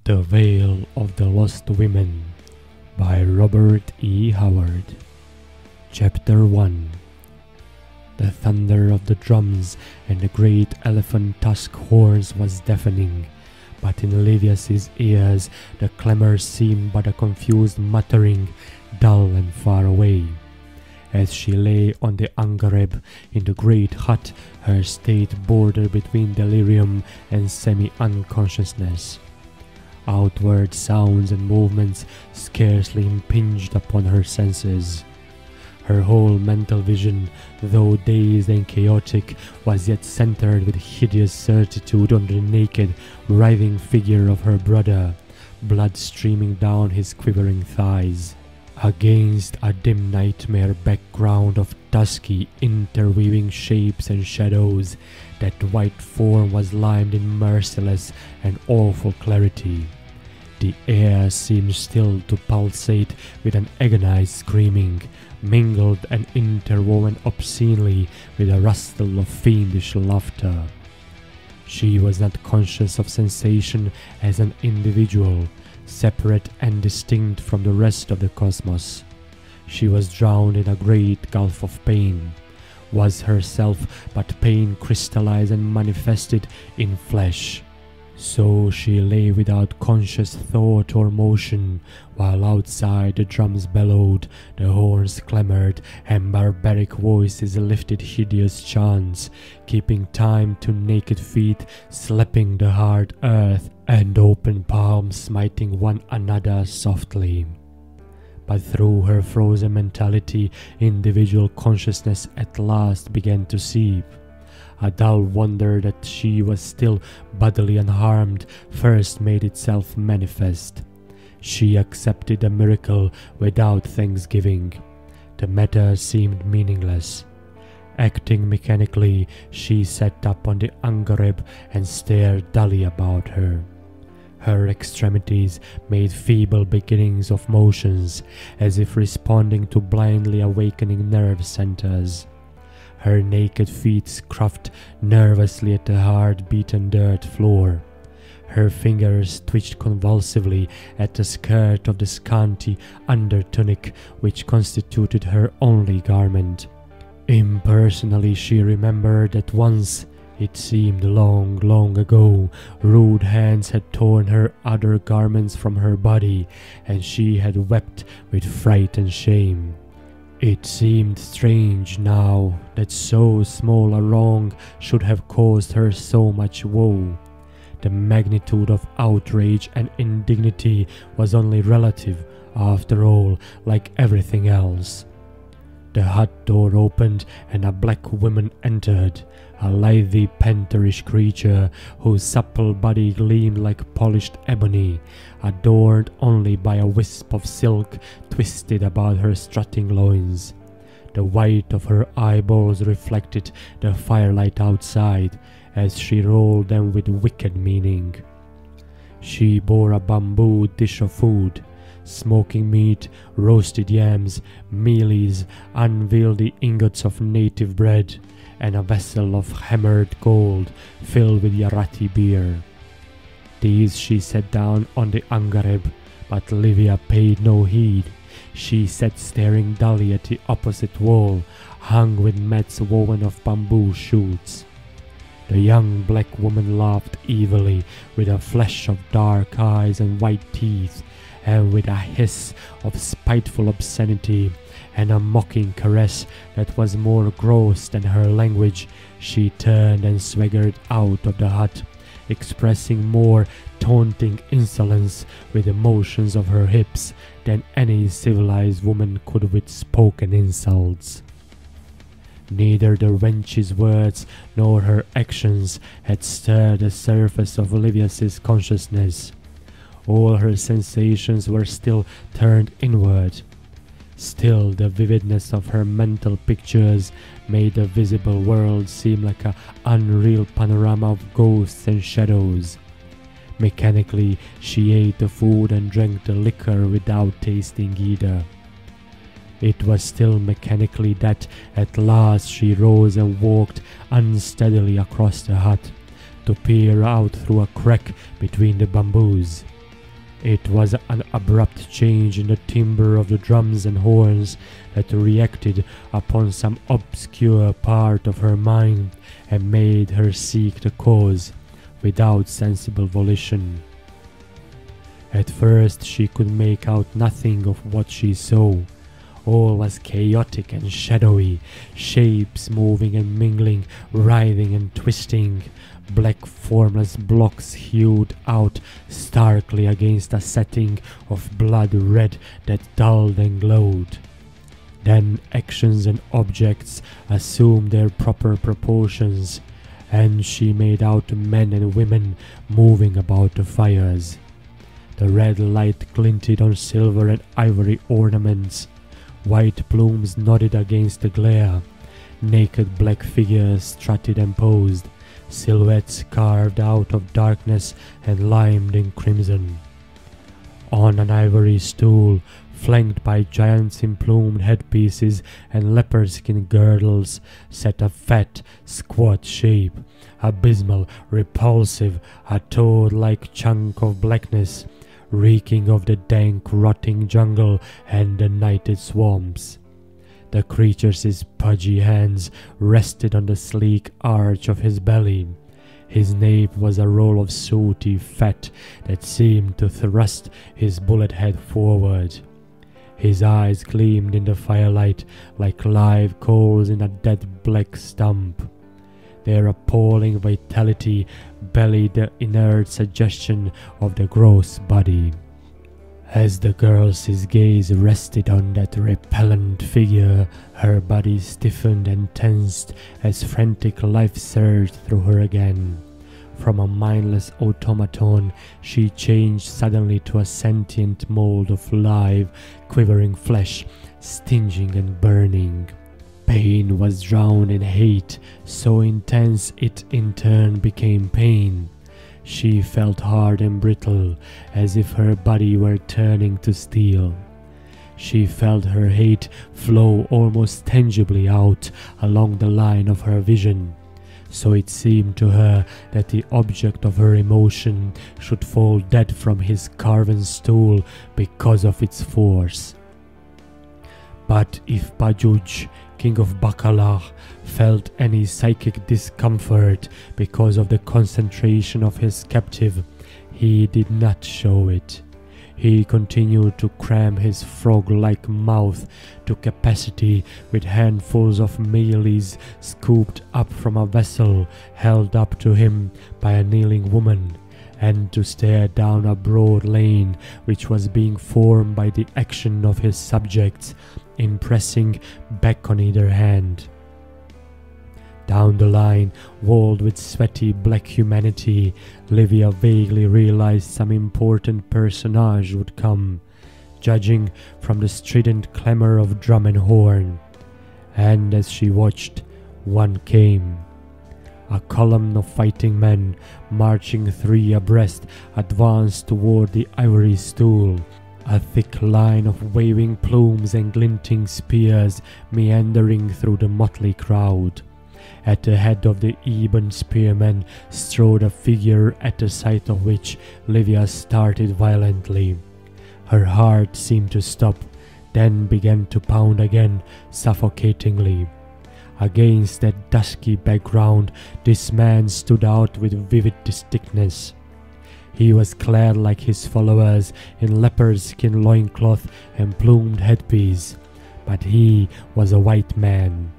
The Vale of the Lost Women by Robert E. Howard. Chapter 1. The thunder of the drums and the great elephant tusk horns was deafening, but in Olivia's ears the clamor seemed but a confused muttering, dull and far away. As she lay on the angareb in the great hut, her state bordered between delirium and semi-unconsciousness. Outward sounds and movements scarcely impinged upon her senses. Her whole mental vision, though dazed and chaotic, was yet centered with hideous certitude on the naked, writhing figure of her brother, blood streaming down his quivering thighs. Against a dim nightmare background of dusky, interweaving shapes and shadows, that white form was limned in merciless and awful clarity. The air seemed still to pulsate with an agonized screaming, mingled and interwoven obscenely with a rustle of fiendish laughter. She was not conscious of sensation as an individual, separate and distinct from the rest of the cosmos. She was drowned in a great gulf of pain, was herself but pain crystallized and manifested in flesh. So she lay without conscious thought or motion, while outside the drums bellowed, the horns clamored, and barbaric voices lifted hideous chants, keeping time to naked feet slapping the hard earth and open palms smiting one another softly. But through her frozen mentality, individual consciousness at last began to seep. A dull wonder that she was still bodily unharmed first made itself manifest. She accepted the miracle without thanksgiving. The matter seemed meaningless. Acting mechanically, she sat up on the angareb and stared dully about her. Her extremities made feeble beginnings of motions, as if responding to blindly awakening nerve centers. Her naked feet scruffed nervously at the hard beaten dirt floor. Her fingers twitched convulsively at the skirt of the scanty under-tunic which constituted her only garment. Impersonally she remembered that once, it seemed long, long ago, rude hands had torn her other garments from her body, and she had wept with fright and shame. It seemed strange now that so small a wrong should have caused her so much woe. The magnitude of outrage and indignity was only relative, after all, like everything else. The hut door opened and a black woman entered, a lithe pantherish creature whose supple body gleamed like polished ebony, adorned only by a wisp of silk twisted about her strutting loins. The white of her eyeballs reflected the firelight outside as she rolled them with wicked meaning. She bore a bamboo dish of food, smoking meat, roasted yams, mealies, unwieldy ingots of native bread, and a vessel of hammered gold filled with Yarati beer. These she set down on the angareb, but Olivia paid no heed. She sat staring dully at the opposite wall, hung with mats woven of bamboo shoots. The young black woman laughed evilly, with a flash of dark eyes and white teeth, and with a hiss of spiteful obscenity and a mocking caress that was more gross than her language, she turned and swaggered out of the hut, expressing more taunting insolence with the motions of her hips than any civilized woman could with spoken insults. Neither the wench's words nor her actions had stirred the surface of Olivia's consciousness. All her sensations were still turned inward. Still, the vividness of her mental pictures made the visible world seem like an unreal panorama of ghosts and shadows. Mechanically, she ate the food and drank the liquor without tasting either. It was still mechanically that at last she rose and walked unsteadily across the hut, to peer out through a crack between the bamboos. It was an abrupt change in the timbre of the drums and horns that reacted upon some obscure part of her mind and made her seek the cause without sensible volition. At first she could make out nothing of what she saw. All was chaotic and shadowy, shapes moving and mingling, writhing and twisting, black formless blocks hewed out starkly against a setting of blood red that dulled and glowed. Then actions and objects assumed their proper proportions, and she made out men and women moving about the fires. The red light glinted on silver and ivory ornaments. White plumes nodded against the glare. Naked black figures strutted and posed, silhouettes carved out of darkness and limed in crimson. On an ivory stool, flanked by giants in plumed headpieces and leopard skin girdles, sat a fat, squat shape, abysmal, repulsive, a toad-like chunk of blackness, reeking of the dank, rotting jungle and the nighted swamps. The creature's pudgy hands rested on the sleek arch of his belly. His nape was a roll of sooty fat that seemed to thrust his bullet head forward. His eyes gleamed in the firelight like live coals in a dead black stump. Their appalling vitality belied the inert suggestion of the gross body. As the girl's gaze rested on that repellent figure, her body stiffened and tensed as frantic life surged through her again. From a mindless automaton, she changed suddenly to a sentient mold of live, quivering flesh, stinging and burning. Pain was drowned in hate, so intense it in turn became pain. She felt hard and brittle, as if her body were turning to steel. She felt her hate flow almost tangibly out along the line of her vision, so it seemed to her that the object of her emotion should fall dead from his carven stool because of its force. But if Bajuj, king of Bakalah, felt any psychic discomfort because of the concentration of his captive, he did not show it. He continued to cram his frog-like mouth to capacity with handfuls of mealies scooped up from a vessel held up to him by a kneeling woman, and to stare down a broad lane which was being formed by the action of his subjects in pressing back on either hand. Down the line, walled with sweaty black humanity, Olivia vaguely realized some important personage would come, judging from the strident clamor of drum and horn. And as she watched, one came. A column of fighting men, marching three abreast, advanced toward the ivory stool. A thick line of waving plumes and glinting spears meandering through the motley crowd. At the head of the ebon spearmen strode a figure at the sight of which Olivia started violently. Her heart seemed to stop, then began to pound again, suffocatingly. Against that dusky background, this man stood out with vivid distinctness. He was clad like his followers in leopard skin loincloth and plumed headpiece, but he was a white man.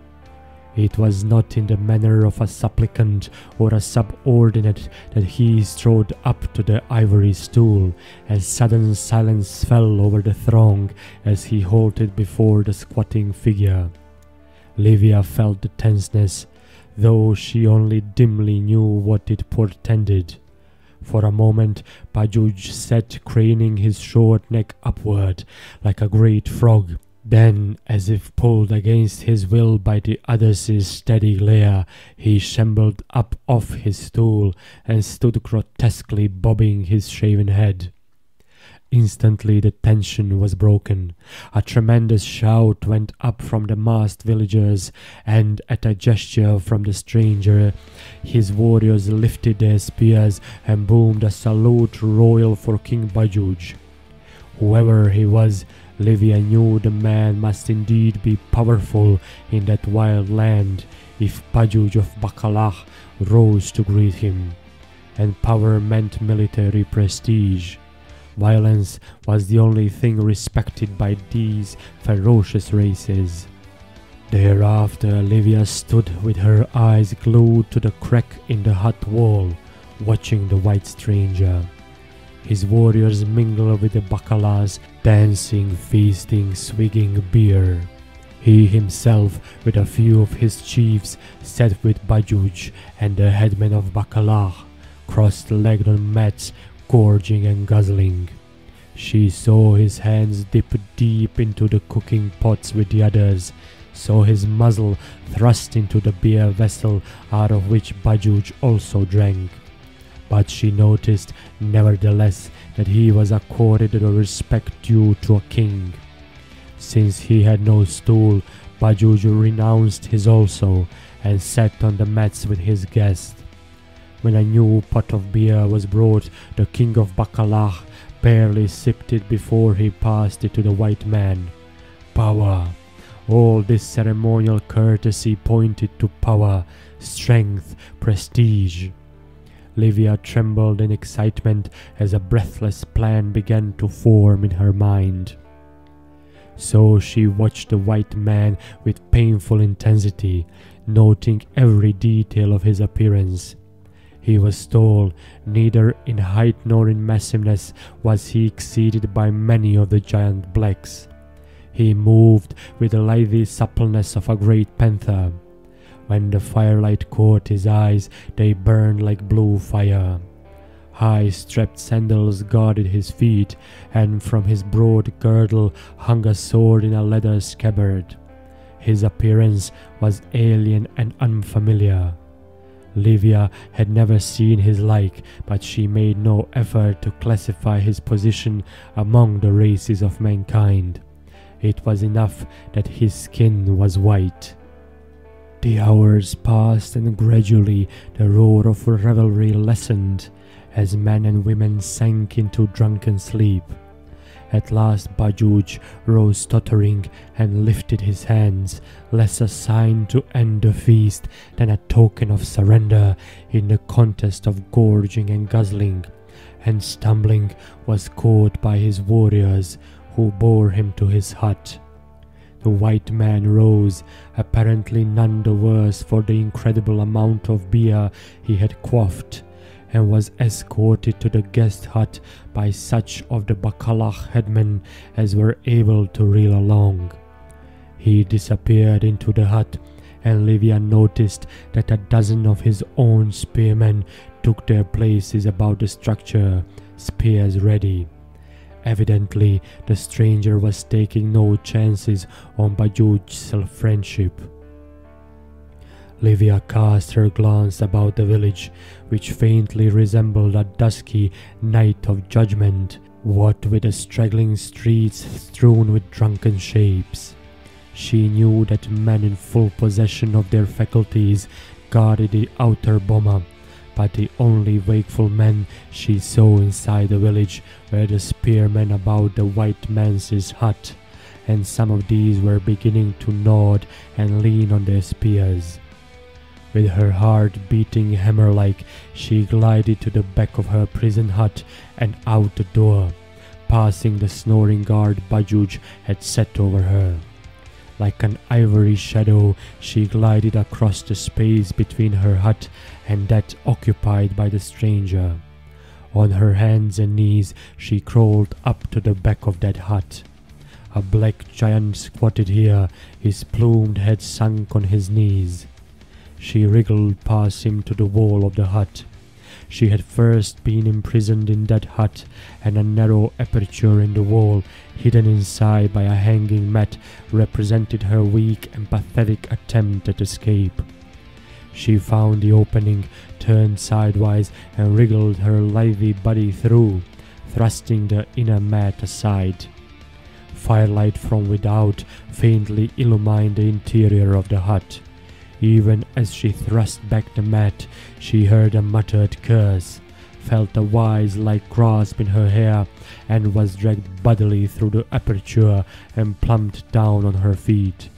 It was not in the manner of a supplicant or a subordinate that he strode up to the ivory stool, and sudden silence fell over the throng as he halted before the squatting figure. Olivia felt the tenseness, though she only dimly knew what it portended. For a moment, Bajuj sat craning his short neck upward, like a great frog. Then, as if pulled against his will by the other's steady glare, he shambled up off his stool and stood grotesquely bobbing his shaven head. Instantly the tension was broken. A tremendous shout went up from the massed villagers, and at a gesture from the stranger, his warriors lifted their spears and boomed a salute royal for King Bajuj. Whoever he was, Olivia knew the man must indeed be powerful in that wild land if Bajuj of Bakalah rose to greet him. And power meant military prestige. Violence was the only thing respected by these ferocious races. Thereafter Olivia stood with her eyes glued to the crack in the hut wall, watching the white stranger. His warriors mingled with the Bakalahs, dancing, feasting, swigging beer. He himself, with a few of his chiefs, sat with Bajuj and the headman of Bakalah, cross-legged on mats, gorging and guzzling. She saw his hands dip deep into the cooking pots with the others, saw his muzzle thrust into the beer vessel out of which Bajuj also drank. But she noticed, nevertheless, that he was accorded the respect due to a king. Since he had no stool, Bajuj renounced his also, and sat on the mats with his guest. When a new pot of beer was brought, the king of Bakalah barely sipped it before he passed it to the white man. Power. All this ceremonial courtesy pointed to power, strength, prestige. Olivia trembled in excitement as a breathless plan began to form in her mind. So she watched the white man with painful intensity, noting every detail of his appearance. He was tall, neither in height nor in massiveness was he exceeded by many of the giant blacks. He moved with the lithe suppleness of a great panther. When the firelight caught his eyes, they burned like blue fire. High-strapped sandals guarded his feet, and from his broad girdle hung a sword in a leather scabbard. His appearance was alien and unfamiliar. Olivia had never seen his like, but she made no effort to classify his position among the races of mankind. It was enough that his skin was white. The hours passed, and gradually the roar of revelry lessened as men and women sank into drunken sleep. At last Bajuj rose stuttering and lifted his hands, less a sign to end the feast than a token of surrender in the contest of gorging and guzzling, and stumbling was caught by his warriors, who bore him to his hut. The white man rose, apparently none the worse for the incredible amount of beer he had quaffed, and was escorted to the guest hut by such of the Bakalah headmen as were able to reel along. He disappeared into the hut, and Olivia noticed that a dozen of his own spearmen took their places about the structure, spears ready. Evidently, the stranger was taking no chances on Bajuj's self-friendship. Olivia cast her glance about the village, which faintly resembled a dusky night of judgment, what with the straggling streets strewn with drunken shapes. She knew that men in full possession of their faculties guarded the outer boma, but the only wakeful men she saw inside the village were the spearmen about the white man's hut, and some of these were beginning to nod and lean on their spears. With her heart beating hammer-like, she glided to the back of her prison hut and out the door, passing the snoring guard Bajuj had set over her. Like an ivory shadow, she glided across the space between her hut and that occupied by the stranger. On her hands and knees, she crawled up to the back of that hut. A black giant squatted here, his plumed head sunk on his knees. She wriggled past him to the wall of the hut. She had first been imprisoned in that hut, and a narrow aperture in the wall, hidden inside by a hanging mat, represented her weak and pathetic attempt at escape. She found the opening, turned sidewise, and wriggled her lively body through, thrusting the inner mat aside. Firelight from without faintly illumined the interior of the hut. Even as she thrust back the mat, she heard a muttered curse, felt a vise-like grasp in her hair and was dragged bodily through the aperture and plumped down on her feet.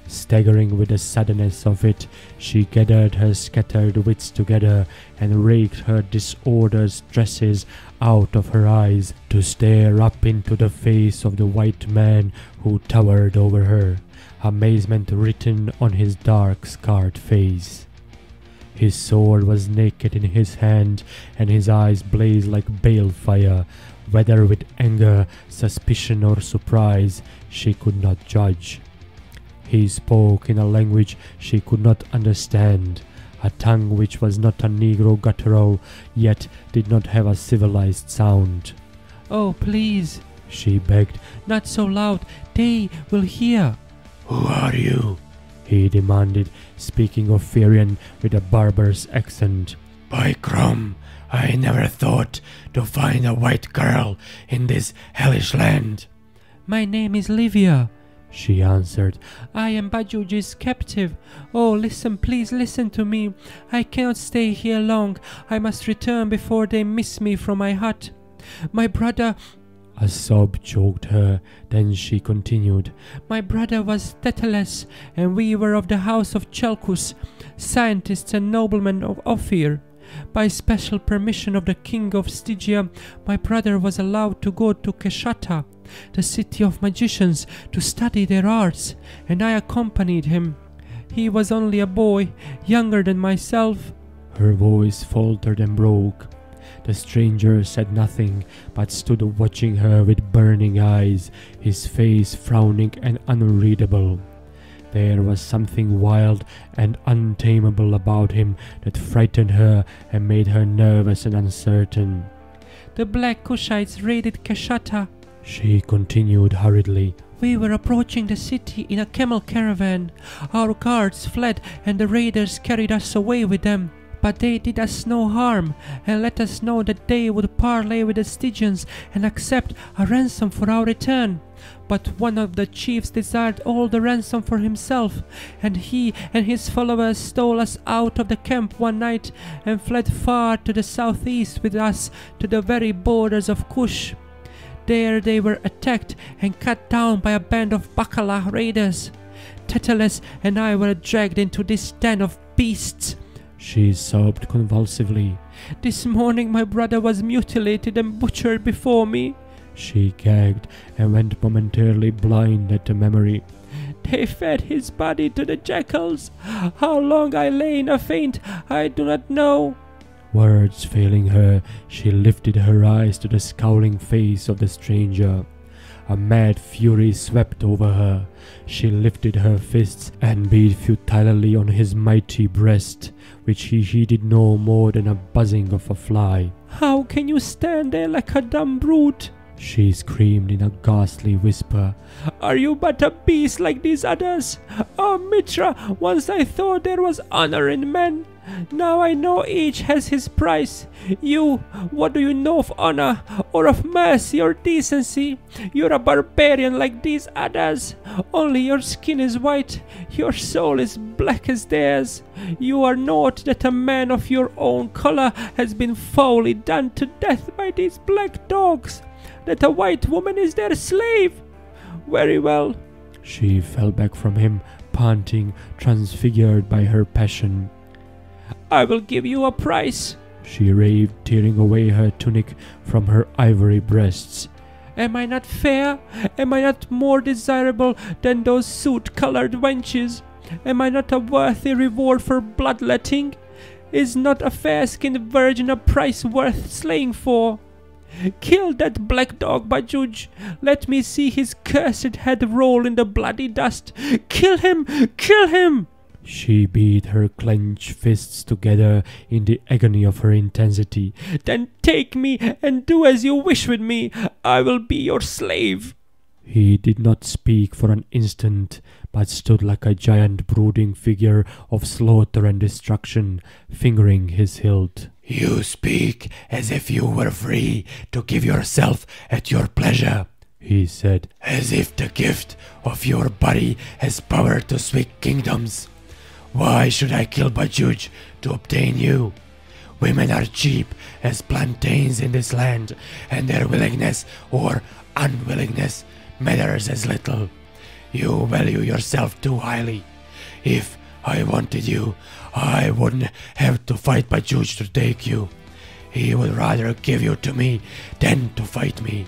Staggering with the suddenness of it, she gathered her scattered wits together and raked her disordered tresses out of her eyes to stare up into the face of the white man who towered over her, amazement written on his dark scarred face. His sword was naked in his hand, and his eyes blazed like balefire, whether with anger, suspicion, or surprise, she could not judge. He spoke in a language she could not understand, a tongue which was not a Negro guttural, yet did not have a civilized sound. "Oh, please," she begged, "not so loud. They will hear." "Who are you?" he demanded, speaking Ophirean with a barbarous accent. "By Crom, I never thought to find a white girl in this hellish land." "My name is Olivia," she answered. "I am Bajuj's captive. Oh, listen, please listen to me. I cannot stay here long. I must return before they miss me from my hut. My brother—" A sob choked her. Then she continued, "My brother was Teteles, and we were of the house of Chelkus, scientists and noblemen of Ophir. By special permission of the king of Stygia, my brother was allowed to go to Keshata, the city of magicians, to study their arts, and I accompanied him. He was only a boy, younger than myself." Her voice faltered and broke. The stranger said nothing, but stood watching her with burning eyes, his face frowning and unreadable. There was something wild and untamable about him that frightened her and made her nervous and uncertain. "The Black Kushites raided Keshata," she continued hurriedly. "We were approaching the city in a camel caravan. Our guards fled and the raiders carried us away with them. But they did us no harm, and let us know that they would parley with the Stygians and accept a ransom for our return. But one of the chiefs desired all the ransom for himself, and he and his followers stole us out of the camp one night and fled far to the southeast with us to the very borders of Kush. There they were attacked and cut down by a band of Bakalah raiders. Teteles and I were dragged into this den of beasts." She sobbed convulsively. "This morning my brother was mutilated and butchered before me," she gagged, and went momentarily blind at the memory. "They fed his body to the jackals. How long I lay in a faint, I do not know." Words failing her, she lifted her eyes to the scowling face of the stranger. A mad fury swept over her. She lifted her fists and beat futilely on his mighty breast, which he heeded no more than a buzzing of a fly. "How can you stand there like a dumb brute?" she screamed in a ghastly whisper. "Are you but a beast like these others? Oh, Mitra, once I thought there was honor in men. Now I know each has his price. You, what do you know of honor, or of mercy or decency? You're a barbarian like these others. Only your skin is white, your soul is black as theirs. You are naught that a man of your own color has been foully done to death by these black dogs, that a white woman is their slave. Very well." She fell back from him, panting, transfigured by her passion. "I will give you a price," she raved, tearing away her tunic from her ivory breasts. "Am I not fair? Am I not more desirable than those soot-colored wenches? Am I not a worthy reward for bloodletting? Is not a fair-skinned virgin a price worth slaying for? Kill that black dog, Bajuj. Let me see his cursed head roll in the bloody dust. Kill him! Kill him!" She beat her clenched fists together in the agony of her intensity. "Then take me and do as you wish with me. I will be your slave." He did not speak for an instant, but stood like a giant brooding figure of slaughter and destruction, fingering his hilt. "You speak as if you were free to give yourself at your pleasure," he said, "as if the gift of your body has power to sway kingdoms. Why should I kill Bajuj to obtain you? Women are cheap as plantains in this land, and their willingness or unwillingness matters as little. You value yourself too highly. If I wanted you, I wouldn't have to fight Bajuj to take you. He would rather give you to me than to fight me."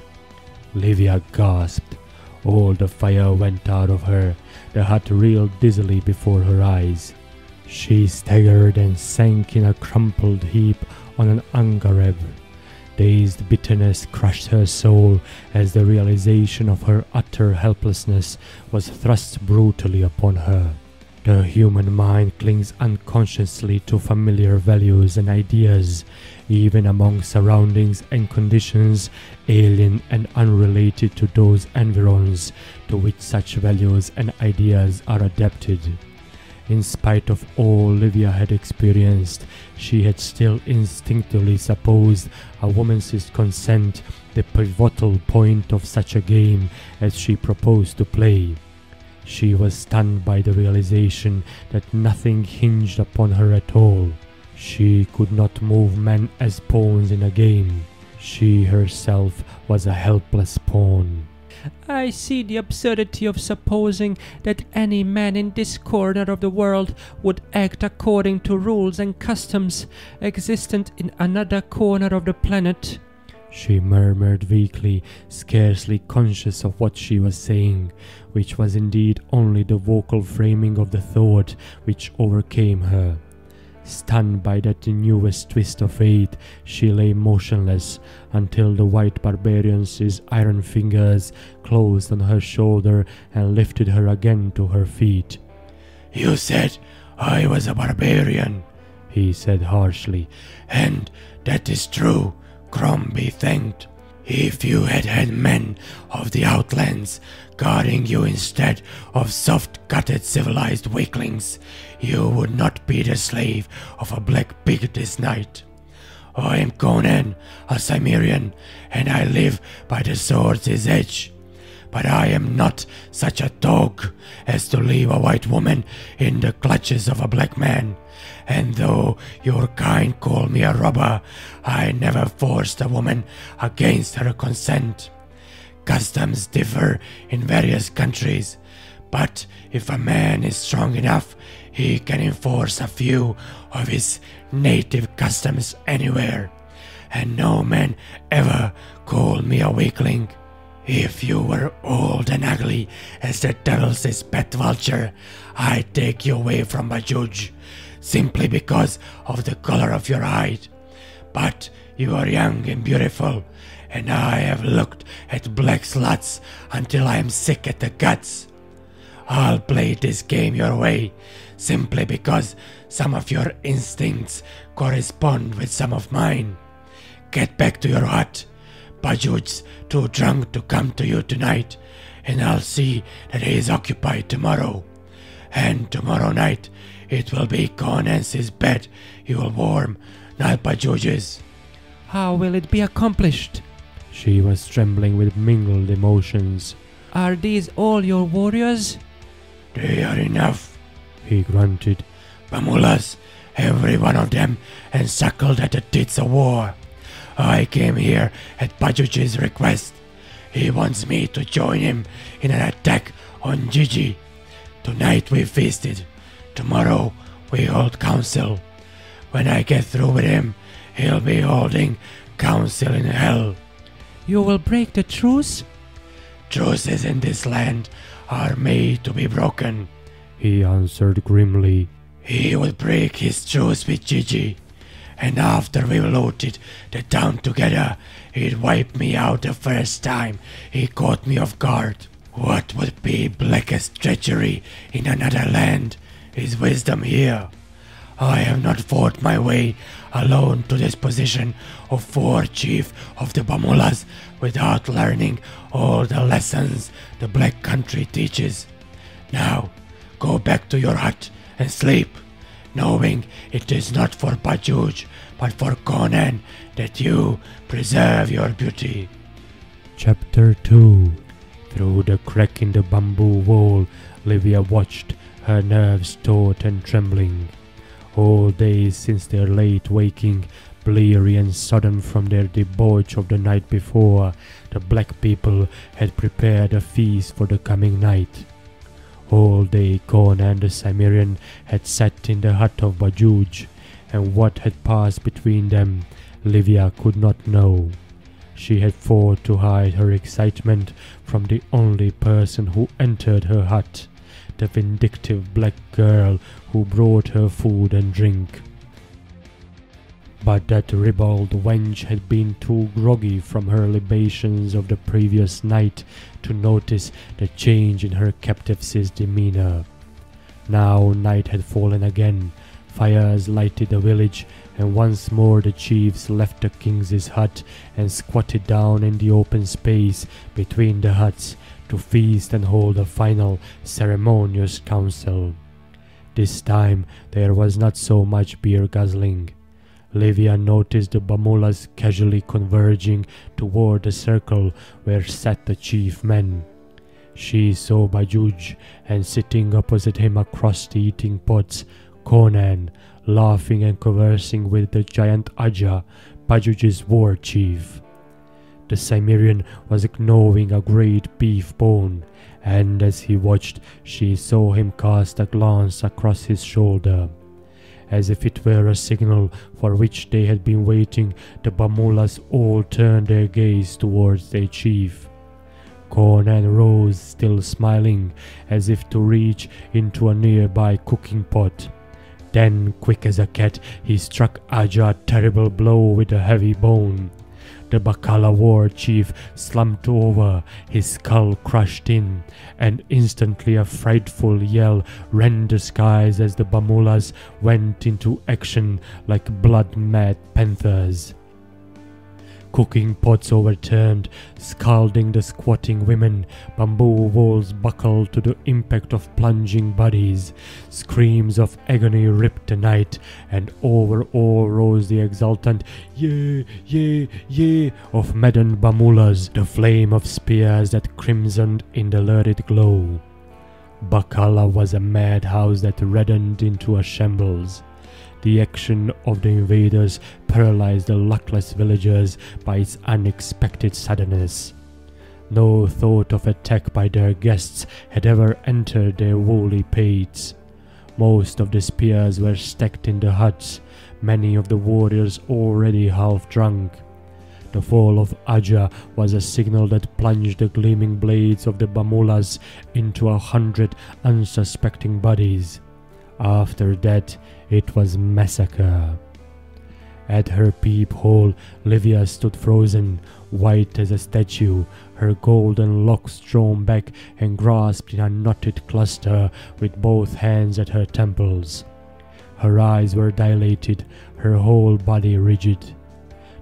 Olivia gasped. All the fire went out of her. The hut reeled dizzily before her eyes. She staggered and sank in a crumpled heap on an angareb. Dazed bitterness crushed her soul as the realization of her utter helplessness was thrust brutally upon her. The human mind clings unconsciously to familiar values and ideas, even among surroundings and conditions alien and unrelated to those environs to which such values and ideas are adapted. In spite of all Olivia had experienced, she had still instinctively supposed a woman's consent the pivotal point of such a game as she proposed to play. She was stunned by the realization that nothing hinged upon her at all. She could not move men as pawns in a game. She herself was a helpless pawn. I see the absurdity of supposing that any man in this corner of the world would act according to rules and customs existent in another corner of the planet," she murmured weakly, scarcely conscious of what she was saying, which was indeed only the vocal framing of the thought which overcame her. Stunned by that newest twist of fate, she lay motionless until the white barbarian's iron fingers closed on her shoulder and lifted her again to her feet. "You said I was a barbarian," he said harshly, "and that is true, Crom be thanked. If you had had men of the outlands guarding you instead of soft-gutted civilized weaklings, you would not be the slave of a black pig this night. I am Conan, a Cimmerian, and I live by the sword's edge. But I am not such a dog as to leave a white woman in the clutches of a black man. And though your kind call me a robber, I never forced a woman against her consent. Customs differ in various countries, but if a man is strong enough, he can enforce a few of his native customs anywhere, and no man ever called me a weakling. If you were old and ugly as the devil's pet vulture, I'd take you away from Bajuj, simply because of the color of your hide. But you are young and beautiful, and I have looked at black sluts until I am sick at the guts. I'll play this game your way, simply because some of your instincts correspond with some of mine. Get back to your hut. Bajuj's too drunk to come to you tonight, and I'll see that he is occupied tomorrow. And tomorrow night it will be Conan's bed you will warm, not Bajuj's." "How will it be accomplished?" She was trembling with mingled emotions. "Are these all your warriors?" "They are enough," he grunted. "Bamulas, every one of them, and suckled at the tits of war. I came here at Bajuj's request. He wants me to join him in an attack on Gigi. Tonight we feasted. Tomorrow we hold council. When I get through with him, he'll be holding council in hell." "You will break the truce?" "Truces in this land are made to be broken," he answered grimly. "He would break his truce with Gigi, and after we looted the town together, he'd wipe me out the first time he caught me off guard. What would be blackest treachery in another land is wisdom here. I have not fought my way alone to this position of Fore Chief of the Bamulas without learning all the lessons the Black Country teaches. Now, go back to your hut and sleep, knowing it is not for Bajuj, but for Conan that you preserve your beauty." Chapter 2. Through the crack in the bamboo wall, Olivia watched, her nerves taut and trembling. All days since their late waking, bleary and sodden from their debauch of the night before, the black people had prepared a feast for the coming night. All day Conan the Cimmerian had sat in the hut of Bajuj, and what had passed between them, Olivia could not know. She had fought to hide her excitement from the only person who entered her hut, the vindictive black girl who brought her food and drink. But that ribald wench had been too groggy from her libations of the previous night to notice the change in her captive's demeanour. Now night had fallen again, fires lighted the village, and once more the chiefs left the king's hut and squatted down in the open space between the huts to feast and hold a final ceremonious council. This time there was not so much beer guzzling. Olivia noticed the Bamulahs casually converging toward the circle where sat the chief men. She saw Bajuj, and sitting opposite him across the eating pots, Conan, laughing and conversing with the giant Aja, Bajuj's war chief. The Cimmerian was gnawing a great beef bone, and as he watched, she saw him cast a glance across his shoulder. As if it were a signal for which they had been waiting, the Bamulahs all turned their gaze towards their chief. Conan rose, still smiling, as if to reach into a nearby cooking pot. Then, quick as a cat, he struck Aja a terrible blow with a heavy bone. The Bakalah war chief slumped over, his skull crushed in, and instantly a frightful yell rent the skies as the Bamulahs went into action like blood-mad panthers. Cooking pots overturned, scalding the squatting women, bamboo walls buckled to the impact of plunging bodies, screams of agony ripped the night, and over all rose the exultant "Yea, yea, yea" of maddened Bamulahs, the flame of spears that crimsoned in the lurid glow. Bakalah was a madhouse that reddened into a shambles. The action of the invaders paralyzed the luckless villagers by its unexpected suddenness. No thought of attack by their guests had ever entered their woolly pates. Most of the spears were stacked in the huts, many of the warriors already half drunk. The fall of Aja was a signal that plunged the gleaming blades of the Bamulahs into 100 unsuspecting bodies. After that, it was massacre. At her peephole, Olivia stood frozen, white as a statue, her golden locks drawn back and grasped in a knotted cluster with both hands at her temples. Her eyes were dilated, her whole body rigid.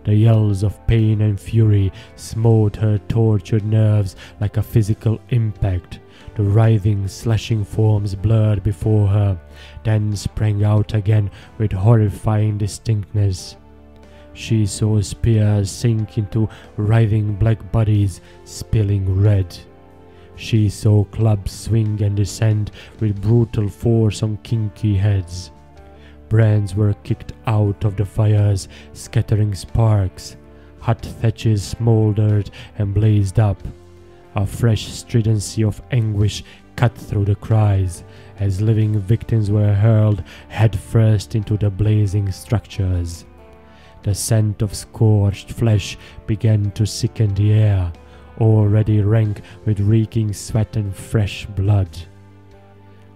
The yells of pain and fury smote her tortured nerves like a physical impact. The writhing, slashing forms blurred before her, then sprang out again with horrifying distinctness. She saw spears sink into writhing black bodies, spilling red. She saw clubs swing and descend with brutal force on kinky heads. Brands were kicked out of the fires, scattering sparks. Hut thatches smouldered and blazed up. A fresh stridency of anguish cut through the cries, as living victims were hurled headfirst into the blazing structures. The scent of scorched flesh began to sicken the air, already rank with reeking sweat and fresh blood.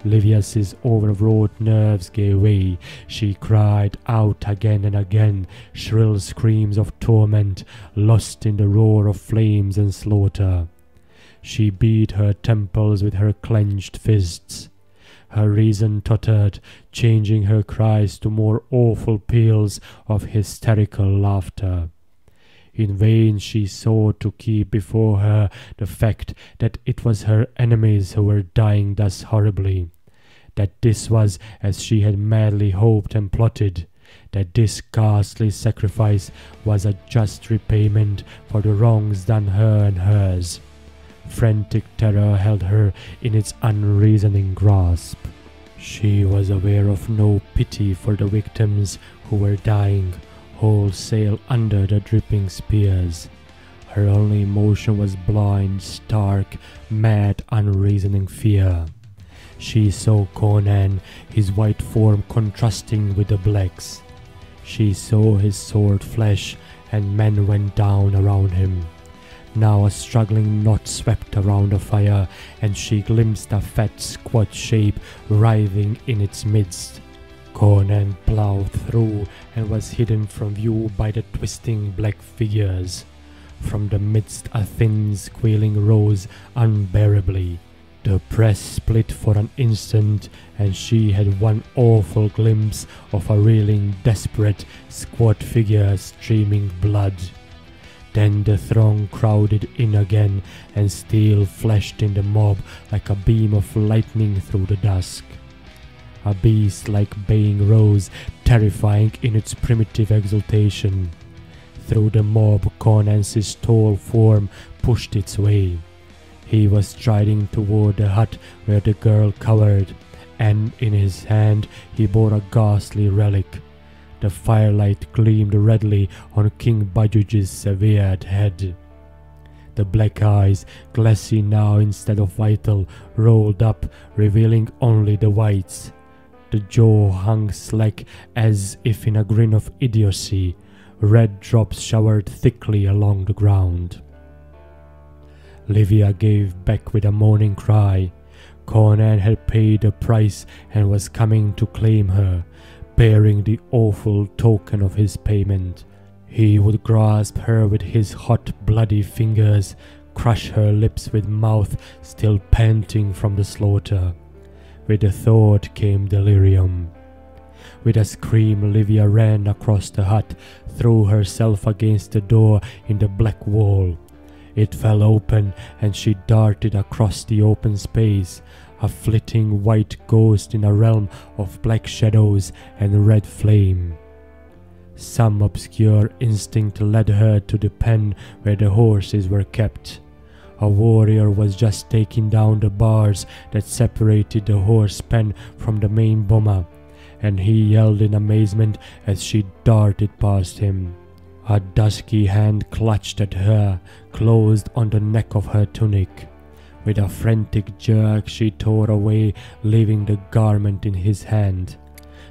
Livia's overwrought nerves gave way. She cried out again and again, shrill screams of torment, lost in the roar of flames and slaughter. She beat her temples with her clenched fists. Her reason tottered, changing her cries to more awful peals of hysterical laughter. In vain she sought to keep before her the fact that it was her enemies who were dying thus horribly, that this was as she had madly hoped and plotted, that this ghastly sacrifice was a just repayment for the wrongs done her and hers. Frantic terror held her in its unreasoning grasp. She was aware of no pity for the victims who were dying wholesale under the dripping spears. Her only emotion was blind, stark, mad, unreasoning fear. She saw Conan, his white form contrasting with the black's. She saw his sword flash, and men went down around him. Now a struggling knot swept around the fire, and she glimpsed a fat, squat shape writhing in its midst. Conan plowed through and was hidden from view by the twisting black figures. From the midst a thin squealing rose unbearably. The press split for an instant, and she had one awful glimpse of a reeling, desperate, squat figure streaming blood. Then the throng crowded in again, and steel flashed in the mob like a beam of lightning through the dusk. A beast-like baying rose, terrifying in its primitive exultation. Through the mob Conan's tall form pushed its way. He was striding toward the hut where the girl cowered, and in his hand he bore a ghastly relic. The firelight gleamed redly on King Bajuj's severed head. The black eyes, glassy now instead of vital, rolled up, revealing only the whites. The jaw hung slack as if in a grin of idiocy. Red drops showered thickly along the ground. Olivia gave back with a moaning cry. Conan had paid the price and was coming to claim her, bearing the awful token of his payment. He would grasp her with his hot, bloody fingers, crush her lips with mouth still panting from the slaughter. With the thought came delirium. With a scream, Olivia ran across the hut, threw herself against the door in the black wall. It fell open, and she darted across the open space, a flitting white ghost in a realm of black shadows and red flame. Some obscure instinct led her to the pen where the horses were kept. A warrior was just taking down the bars that separated the horse pen from the main boma, and he yelled in amazement as she darted past him. A dusky hand clutched at her, closed on the neck of her tunic. With a frantic jerk she tore away, leaving the garment in his hand.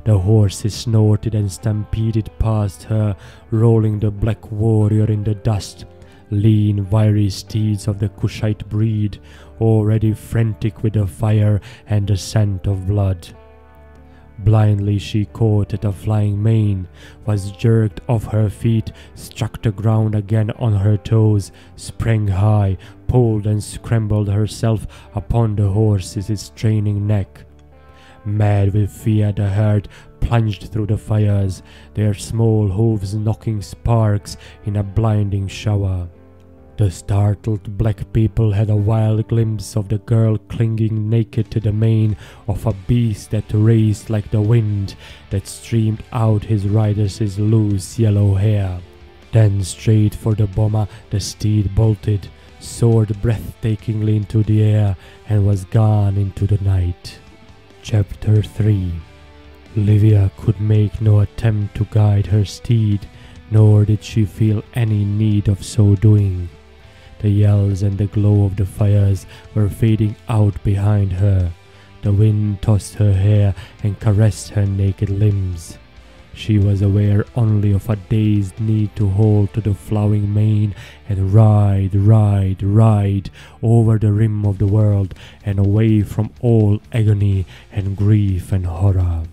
The horses snorted and stampeded past her, rolling the black warrior in the dust. Lean, wiry steeds of the Kushite breed, already frantic with the fire and the scent of blood. Blindly she caught at a flying mane, was jerked off her feet, struck the ground again on her toes, sprang high, pulled and scrambled herself upon the horse's straining neck. Mad with fear, the herd plunged through the fires, their small hooves knocking sparks in a blinding shower. The startled black people had a wild glimpse of the girl clinging naked to the mane of a beast that raced like the wind that streamed out his rider's loose yellow hair. Then straight for the boma the steed bolted, soared breathtakingly into the air, and was gone into the night. Chapter 3. Olivia could make no attempt to guide her steed, nor did she feel any need of so doing. The yells and the glow of the fires were fading out behind her. The wind tossed her hair and caressed her naked limbs. She was aware only of a dazed need to hold to the flowing mane and ride over the rim of the world and away from all agony and grief and horror.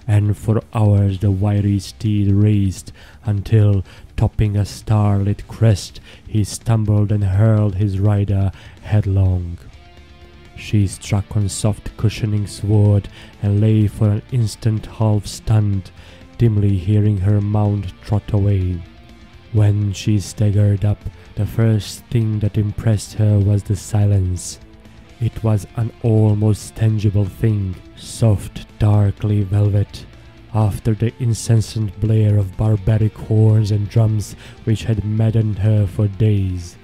And for hours the wiry steed raced, until, topping a starlit crest, he stumbled and hurled his rider headlong. She struck on soft cushioning sward and lay for an instant half stunned, dimly hearing her mount trot away. When she staggered up, the first thing that impressed her was the silence. It was an almost tangible thing, soft, darkly velvet, after the incessant blare of barbaric horns and drums which had maddened her for days.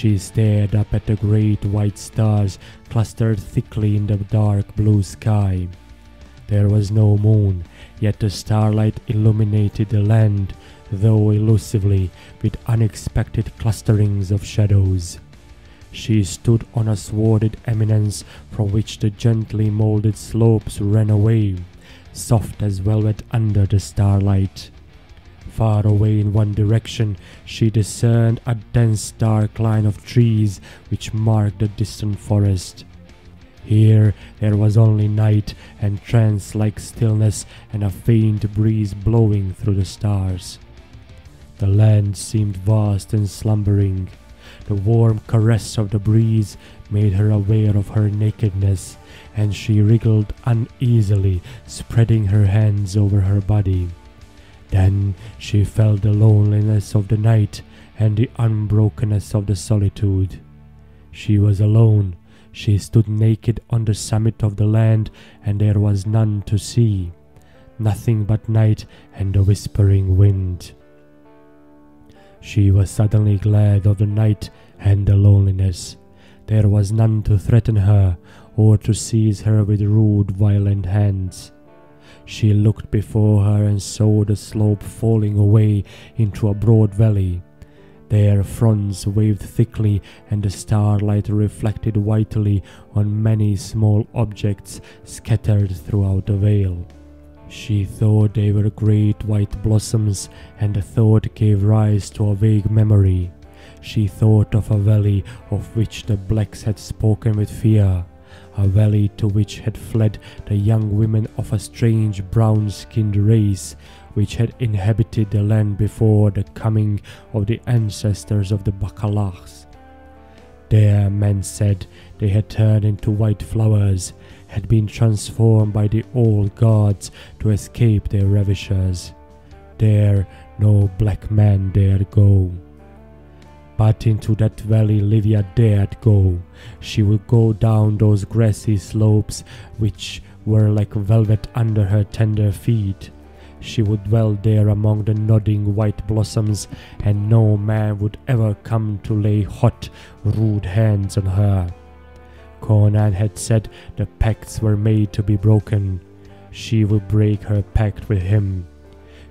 She stared up at the great white stars clustered thickly in the dark blue sky. There was no moon, yet the starlight illuminated the land, though elusively, with unexpected clusterings of shadows. She stood on a swarded eminence from which the gently molded slopes ran away, soft as velvet under the starlight. Far away in one direction, she discerned a dense dark line of trees which marked the distant forest. Here there was only night and trance-like stillness and a faint breeze blowing through the stars. The land seemed vast and slumbering. The warm caress of the breeze made her aware of her nakedness, and she wriggled uneasily, spreading her hands over her body. Then she felt the loneliness of the night and the unbrokenness of the solitude. She was alone. She stood naked on the summit of the land, and there was none to see, nothing but night and the whispering wind. She was suddenly glad of the night and the loneliness. There was none to threaten her or to seize her with rude, violent hands. She looked before her and saw the slope falling away into a broad valley. Their fronds waved thickly, and the starlight reflected whitely on many small objects scattered throughout the vale. She thought they were great white blossoms, and the thought gave rise to a vague memory. She thought of a valley of which the blacks had spoken with fear, a valley to which had fled the young women of a strange brown-skinned race which had inhabited the land before the coming of the ancestors of the Bakalahs. There, men said, they had turned into white flowers, had been transformed by the old gods to escape their ravishers. There no black man dared go. But into that valley Olivia dared go. She would go down those grassy slopes which were like velvet under her tender feet. She would dwell there among the nodding white blossoms, and no man would ever come to lay hot, rude hands on her. Conan had said the pacts were made to be broken. She would break her pact with him.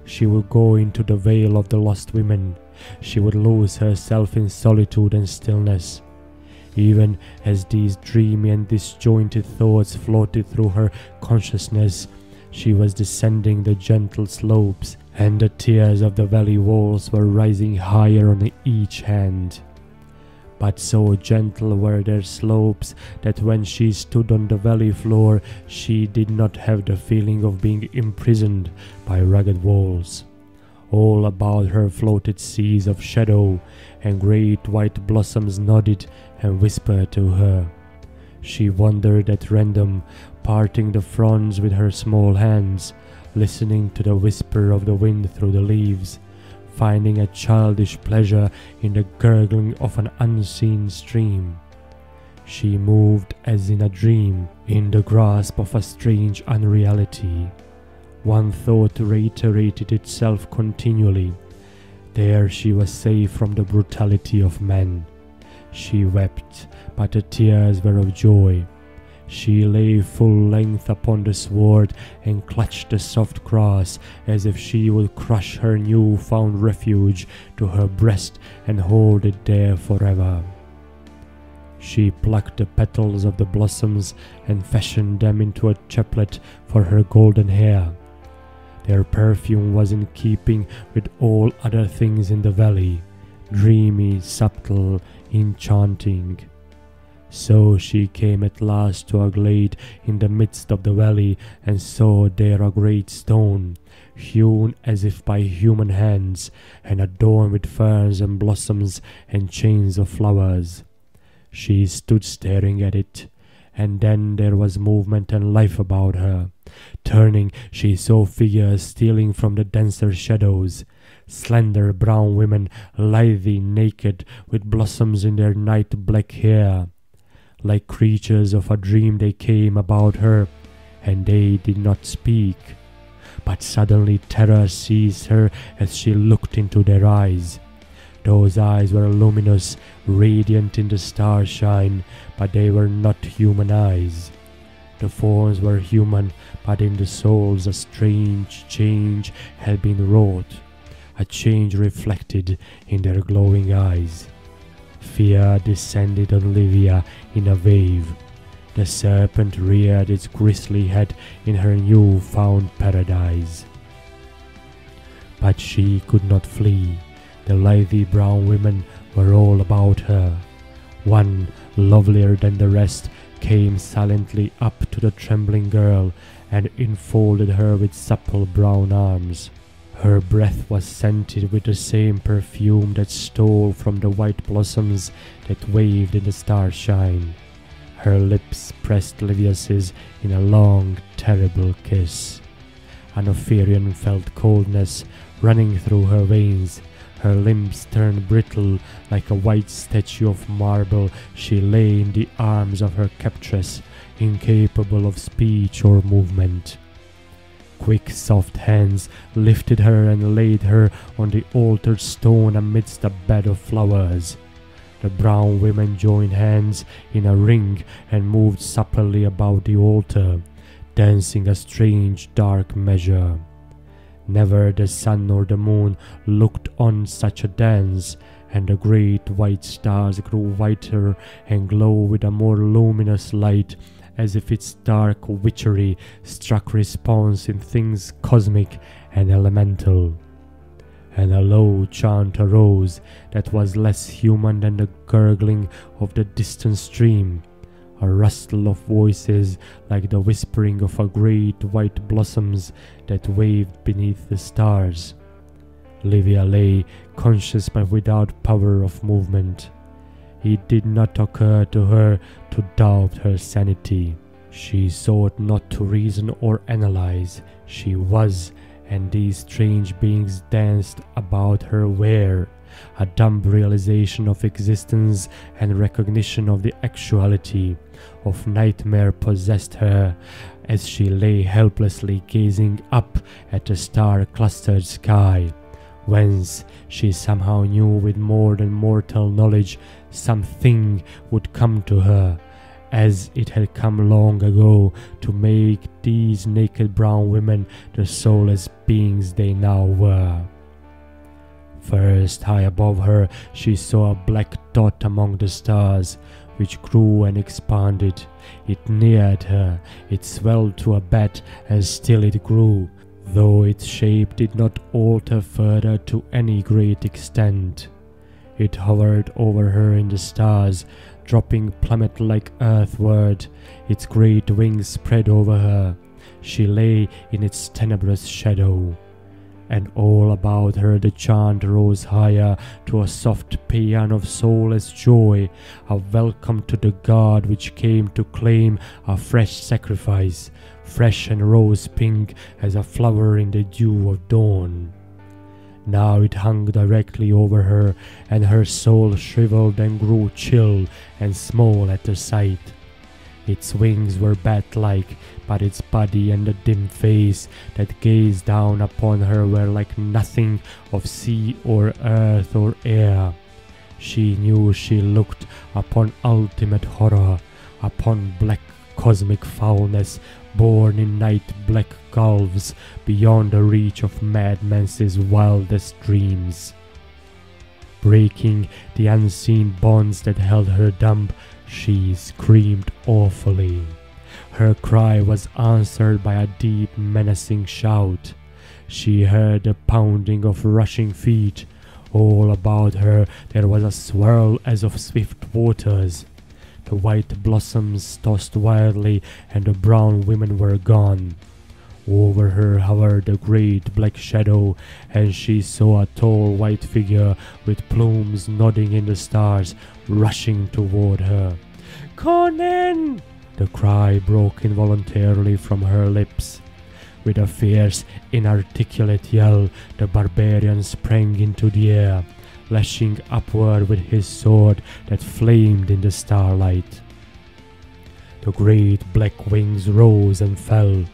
She would go into the Vale of the Lost Women. She would lose herself in solitude and stillness. Even as these dreamy and disjointed thoughts floated through her consciousness, she was descending the gentle slopes, and the tiers of the valley walls were rising higher on each hand. But so gentle were their slopes that when she stood on the valley floor, she did not have the feeling of being imprisoned by rugged walls. All about her floated seas of shadow, and great white blossoms nodded and whispered to her. She wandered at random, parting the fronds with her small hands, listening to the whisper of the wind through the leaves, finding a childish pleasure in the gurgling of an unseen stream. She moved as in a dream, in the grasp of a strange unreality. One thought reiterated itself continually. There she was safe from the brutality of men. She wept, but the tears were of joy. She lay full length upon the sward and clutched the soft grass as if she would crush her new-found refuge to her breast and hold it there forever. She plucked the petals of the blossoms and fashioned them into a chaplet for her golden hair. Their perfume was in keeping with all other things in the valley, dreamy, subtle, enchanting. So she came at last to a glade in the midst of the valley, and saw there a great stone, hewn as if by human hands, and adorned with ferns and blossoms and chains of flowers. She stood staring at it, and then there was movement and life about her. Turning, she saw figures stealing from the denser shadows, slender brown women, lithe, naked, with blossoms in their night-black hair. Like creatures of a dream they came about her, and they did not speak. But suddenly terror seized her as she looked into their eyes. Those eyes were luminous, radiant in the starshine, but they were not human eyes. The forms were human, but in the souls a strange change had been wrought, a change reflected in their glowing eyes. Fear descended on Olivia in a wave. The serpent reared its grisly head in her new-found paradise. But she could not flee. The lithe brown women were all about her. One, lovelier than the rest, came silently up to the trembling girl and enfolded her with supple brown arms. Her breath was scented with the same perfume that stole from the white blossoms that waved in the starshine. Her lips pressed Livia's in a long, terrible kiss. An Ophirean felt coldness running through her veins. Her limbs turned brittle like a white statue of marble. She lay in the arms of her captress, incapable of speech or movement. Quick, soft hands lifted her and laid her on the altar stone amidst a bed of flowers. The brown women joined hands in a ring and moved supplely about the altar, dancing a strange dark measure. Never the sun nor the moon looked on such a dance, and the great white stars grew whiter and glowed with a more luminous light, as if its dark witchery struck response in things cosmic and elemental. And a low chant arose that was less human than the gurgling of the distant stream, a rustle of voices like the whispering of a great white blossoms that waved beneath the stars. Olivia lay conscious but without power of movement. It did not occur to her to doubt her sanity. She sought not to reason or analyze. She was, and these strange beings danced about her were. A dumb realization of existence and recognition of the actuality of nightmare possessed her as she lay helplessly gazing up at the star-clustered sky, whence she somehow knew with more than mortal knowledge something would come to her, as it had come long ago to make these naked brown women the soulless beings they now were. First, high above her, she saw a black dot among the stars, which grew and expanded. It neared her, it swelled to a bat, and still it grew, though its shape did not alter further to any great extent. It hovered over her in the stars, dropping plummet-like earthward. Its great wings spread over her. She lay in its tenebrous shadow. And all about her the chant rose higher to a soft paean of soulless joy, a welcome to the god which came to claim a fresh sacrifice, fresh and rose-pink as a flower in the dew of dawn. Now it hung directly over her, and her soul shriveled and grew chill and small at the sight. Its wings were bat-like, but its body and the dim face that gazed down upon her were like nothing of sea or earth or air. She knew she looked upon ultimate horror, upon black cosmic foulness born in night-black gulfs beyond the reach of madman's wildest dreams. Breaking the unseen bonds that held her dumb, she screamed awfully. Her cry was answered by a deep, menacing shout. She heard the pounding of rushing feet. All about her there was a swirl as of swift waters. The white blossoms tossed wildly, and the brown women were gone. Over her hovered a great black shadow, and she saw a tall white figure with plumes nodding in the stars, rushing toward her. "Conan!" The cry broke involuntarily from her lips. With a fierce, inarticulate yell, the barbarian sprang into the air, lashing upward with his sword that flamed in the starlight. The great black wings rose and fell.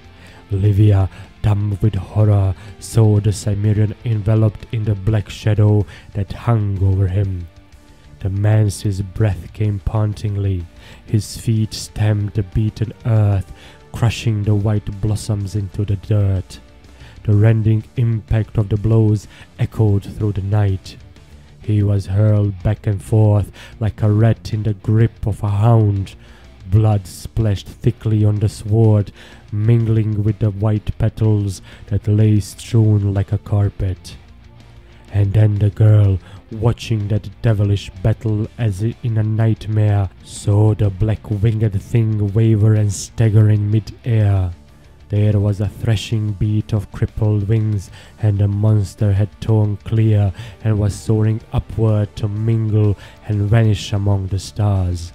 Olivia, dumb with horror, saw the Cimmerian enveloped in the black shadow that hung over him. The man's breath came pantingly. His feet stamped the beaten earth, crushing the white blossoms into the dirt. The rending impact of the blows echoed through the night. He was hurled back and forth like a rat in the grip of a hound. Blood splashed thickly on the sword, mingling with the white petals that lay strewn like a carpet. And then the girl, watching that devilish battle as in a nightmare, saw the black winged thing waver and stagger in mid-air. There was a threshing beat of crippled wings, and the monster had torn clear and was soaring upward to mingle and vanish among the stars.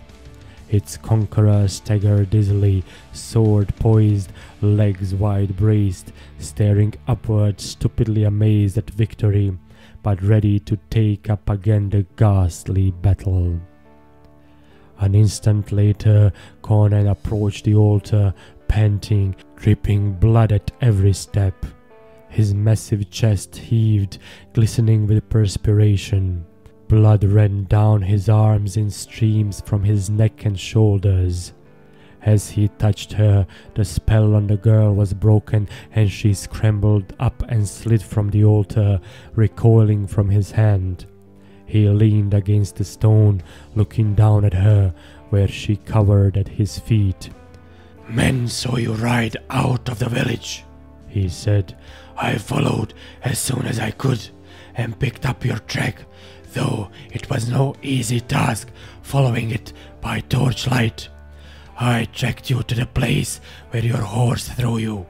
Its conqueror staggered dizzily, sword poised, legs wide braced, staring upward, stupidly amazed at victory, but ready to take up again the ghastly battle. An instant later, Conan approached the altar, panting, dripping blood at every step. His massive chest heaved, glistening with perspiration. Blood ran down his arms in streams from his neck and shoulders. As he touched her, the spell on the girl was broken, and she scrambled up and slid from the altar, recoiling from his hand. He leaned against the stone, looking down at her, where she cowered at his feet. "Men saw you ride out of the village," he said. "I followed as soon as I could, and picked up your track, though it was no easy task following it by torchlight. I tracked you to the place where your horse threw you,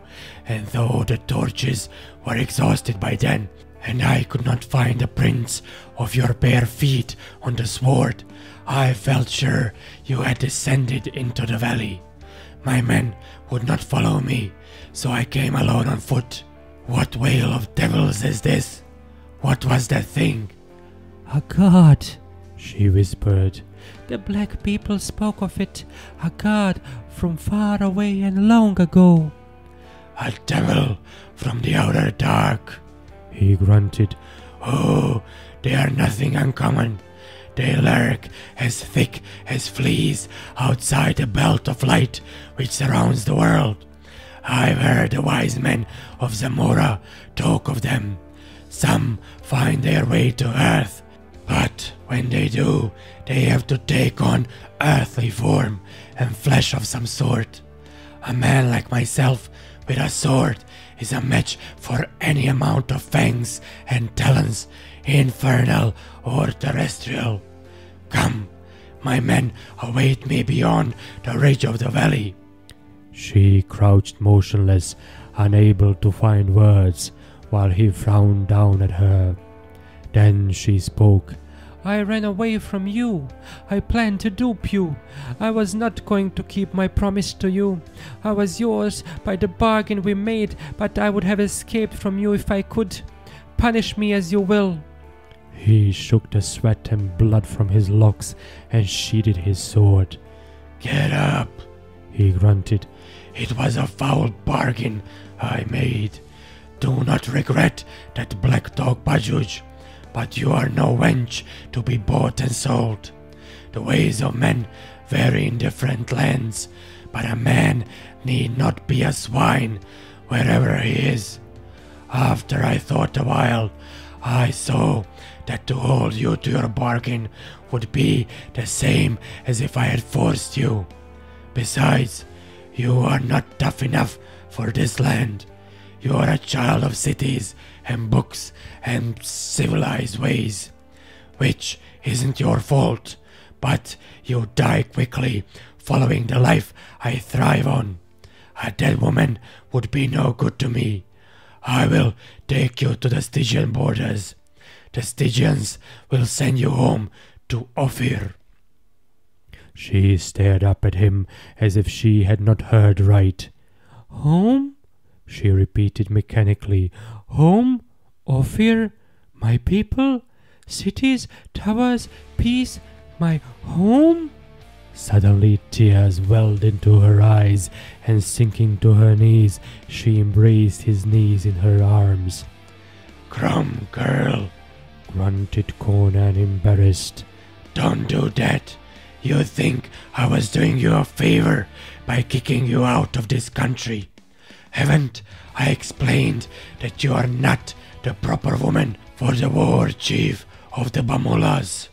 and though the torches were exhausted by then, and I could not find the prints of your bare feet on the sward, I felt sure you had descended into the valley. My men would not follow me, so I came alone on foot. What wail of devils is this? What was that thing?" "A god," she whispered. "The black people spoke of it. A god from far away and long ago." "A devil from the outer dark," he grunted. "Oh, they are nothing uncommon. They lurk as thick as fleas outside the belt of light which surrounds the world. I've heard the wise men of Zamora talk of them. Some find their way to earth, but when they do, they have to take on earthly form and flesh of some sort. A man like myself with a sword is a match for any amount of fangs and talons, infernal or terrestrial. Come, my men await me beyond the ridge of the valley." She crouched motionless, unable to find words, while he frowned down at her. Then she spoke. "I ran away from you. I planned to dupe you. I was not going to keep my promise to you. I was yours by the bargain we made, but I would have escaped from you if I could. Punish me as you will." He shook the sweat and blood from his locks and sheathed his sword. "Get up," he grunted. "It was a foul bargain I made. Do not regret that black dog Bajuj, but you are no wench to be bought and sold. The ways of men vary in different lands, but a man need not be a swine wherever he is. After I thought a while, I saw that to hold you to your bargain would be the same as if I had forced you. Besides, you are not tough enough for this land. You are a child of cities and books and civilized ways, which isn't your fault, but you die quickly following the life I thrive on. A dead woman would be no good to me. I will take you to the Stygian borders. The Stygians will send you home to Ophir." She stared up at him as if she had not heard right. "Home?" she repeated mechanically. "Home? Ophir? My people? Cities? Towers? Peace? My home?" Suddenly tears welled into her eyes, and sinking to her knees, she embraced his knees in her arms. "Crom, girl," grunted Conan, embarrassed. "don't do that. You think I was doing you a favor by kicking you out of this country? Haven't I explained that you are not the proper woman for the war chief of the Bamulahs?"